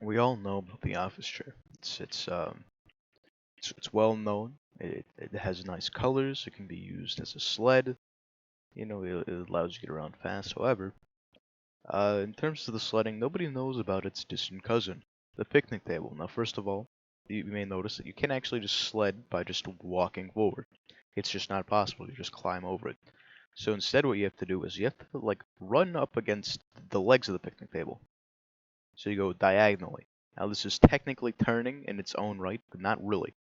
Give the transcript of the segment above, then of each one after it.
We all know about the office chair. It's well known. It has nice colors. It can be used as a sled. It allows you to get around fast. However, in terms of the sledding, nobody knows about its distant cousin, the picnic table. Now, first of all, you may notice that you can't actually just sled by just walking forward. It's just not possible. You just climb over it. So instead, what you have to do is you have to like run up against the legs of the picnic table. So you go diagonally. Now this is technically turning in its own right, but not really.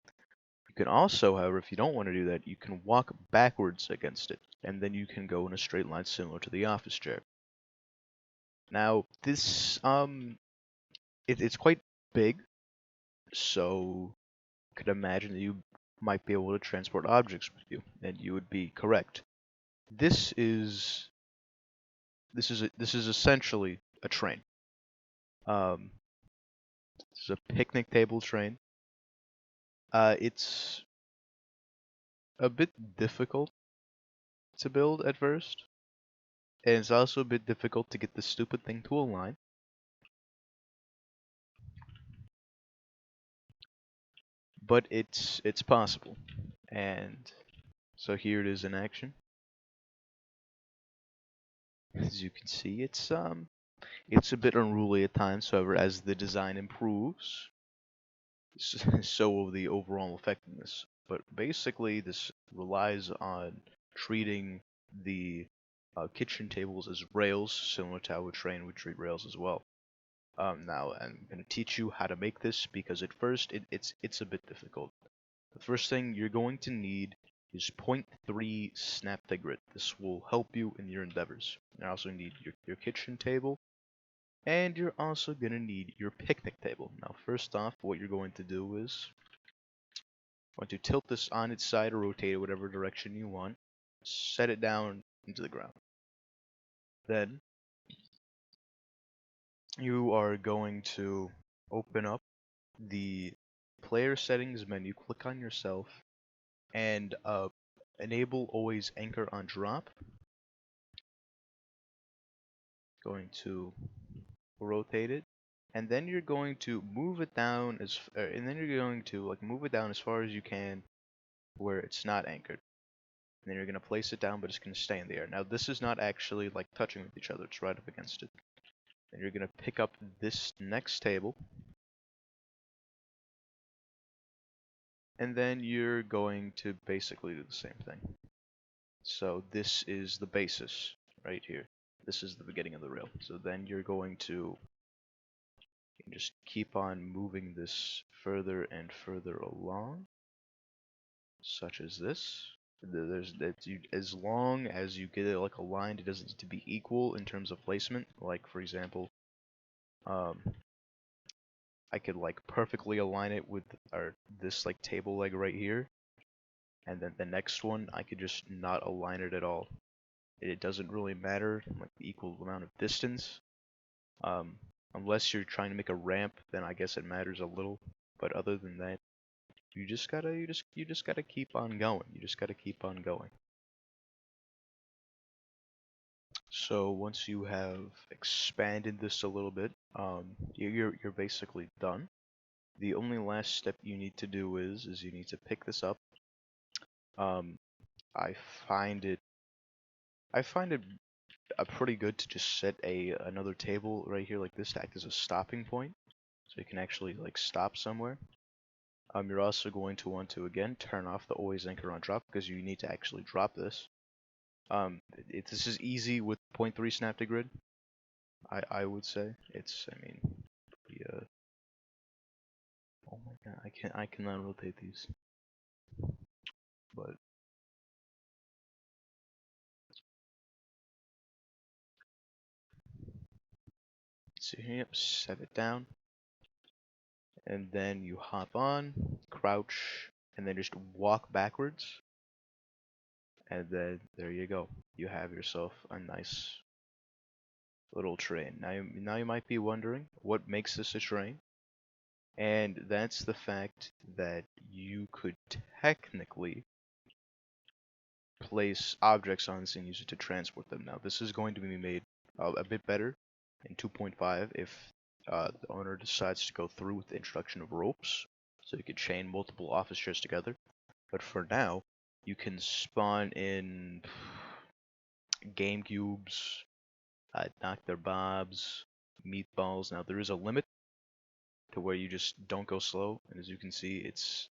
You can also, however, if you don't want to do that, you can walk backwards against it, and then you can go in a straight line similar to the office chair. Now this it's quite big, so you could imagine that you might be able to transport objects with you, and you would be correct. This is this is essentially a train. Um, this is a picnic table train. It's a bit difficult to build at first, and it's also a bit difficult to get the stupid thing to align. But it's possible, and so here it is in action. As you can see, it's a bit unruly at times. However, as the design improves, so will the overall effectiveness. But basically, this relies on treating the kitchen tables as rails, similar to how a train would treat rails as well. Now I'm going to teach you how to make this because at first it's a bit difficult. The first thing you're going to need is 0.3 snap to grid. This will help you in your endeavors. You also need your kitchen table, and you're also going to need your picnic table. Now first off, what you're going to do is going to tilt this on its side or rotate it whatever direction you want. Set it down into the ground. Then you are going to open up the player settings menu, click on yourself, and enable always anchor on drop. Going to rotate it, and then you're going to move it down and then you're going to like move it down as far as you can where it's not anchored. And then you're gonna place it down, but it's gonna stay in the air. Now this is not actually like touching with each other; it's right up against it. Then you're gonna pick up this next table, and then you're going to basically do the same thing. So this is the basis right here. This is the beginning of the rail. So then you're going to just keep on moving this further and further along, such as this. As long as you get it like aligned, it doesn't need to be equal in terms of placement. Like for example, um, I could like perfectly align it with this like table leg right here, and then the next one I could just not align it at all. It doesn't really matter like the equal amount of distance. Um, unless you're trying to make a ramp, then I guess it matters a little. But other than that, you just gotta keep on going. You just gotta keep on going. So once you have expanded this a little bit, you're basically done. The only last step you need to do is you need to pick this up. Um, I find it I find it pretty good to just set another table right here like this to act as a stopping point, so you can actually like stop somewhere. You're also going to want to again turn off the always anchor on drop because you need to actually drop this. This is easy with 0.3 snap to grid. I would say I mean, yeah. Oh my god, I cannot rotate these. But so here, set it down, and then you hop on, crouch, and then just walk backwards, and then there you go. You have yourself a nice little train. Now you might be wondering what makes this a train, and that's the fact that you could technically place objects on this and use it to transport them. Now this is going to be made a bit better in 2.5 if The owner decides to go through with the introduction of ropes, so you can chain multiple office chairs together. But for now, you can spawn in Game Cubes, Dr. Bob's, Meatballs. Now, there is a limit to where you just don't go slow, and as you can see, it's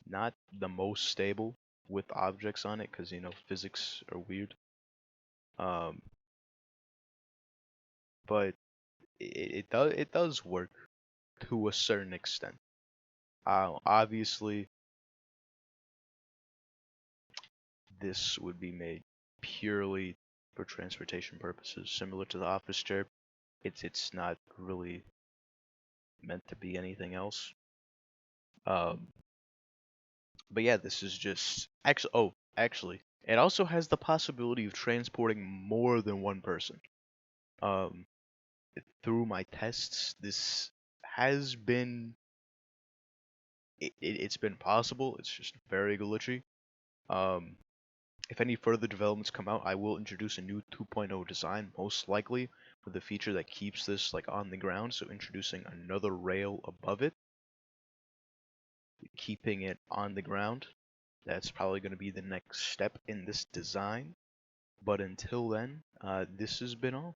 not the most stable with objects on it, because, you know, physics are weird. Um, but it does work to a certain extent. Obviously, this would be made purely for transportation purposes, similar to the office chair. It's not really meant to be anything else. Um, but yeah, this is just actually. Oh, actually, it also has the possibility of transporting more than one person. Um, through my tests, this has been it's been possible. It's just very glitchy. Um, if any further developments come out, I will introduce a new 2.0 design, most likely with a feature that keeps this like on the ground, so introducing another rail above it, keeping it on the ground. That's probably going to be the next step in this design. But until then, this has been all.